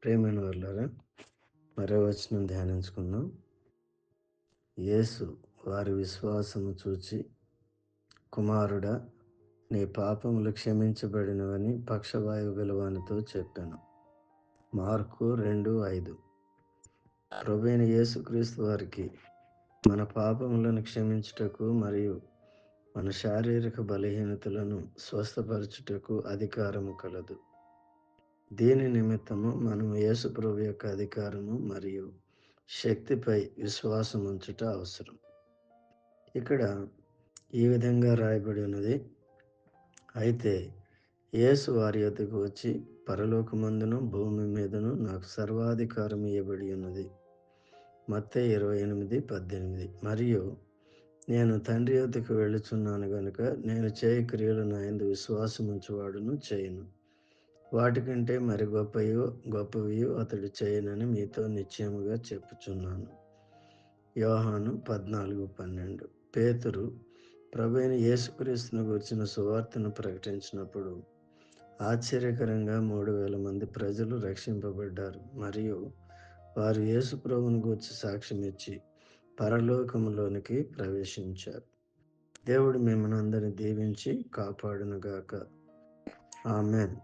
ప్రియమైన వాళ్ళారా, మరో వచనం ధ్యానించుకుందాం. యేసు వారి విశ్వాసము చూచి, కుమారుడా, నీ పాపములు క్షమించబడినవని పక్షవాయువు గలవానితో చెప్పాను. మార్కు 2:5. ప్రభువైన యేసుక్రీస్తు వారికి మన పాపములను క్షమించుటకు మరియు మన శారీరక బలహీనతలను స్వస్థపరచుటకు అధికారము కలదు. దీని నిమిత్తము మనం యేసు ప్రభు యొక్క అధికారము మరియు శక్తిపై విశ్వాసం ఉంచుట అవసరం. ఇక్కడ ఈ విధంగా రాయబడి ఉన్నది. అయితే యేసు వారి యొద్దకు వచ్చి, పరలోకమందును భూమి మీదను నాకు సర్వాధికారం ఇయ్యబడి ఉన్నది. మత్తయి 28:18. మరియు నేను తండ్రి యొద్దకు వెళ్ళుచున్నాను గనుక నేను చేయు క్రియలు నా యందు విశ్వాసముంచువాడును చేయును. వాటికంటే మరి గొప్పవియు అతడు చేయనని మీతో నిశ్చయముగా చెప్పుచున్నాను. యోహాను 14:12. పేతురు ప్రభువైన యేసుక్రీస్తును గూర్చిన సువార్తను ప్రకటించినప్పుడు ఆశ్చర్యకరంగా 3,000 మంది ప్రజలు రక్షింపబడ్డారు. మరియు వారు యేసు ప్రభువును గూర్చి సాక్ష్యమిచ్చి పరలోకములోనికి ప్రవేశించారు. దేవుడు మిమ్మల్ని అందరిని దీవించి కాపాడునుగాక. ఆమేన్.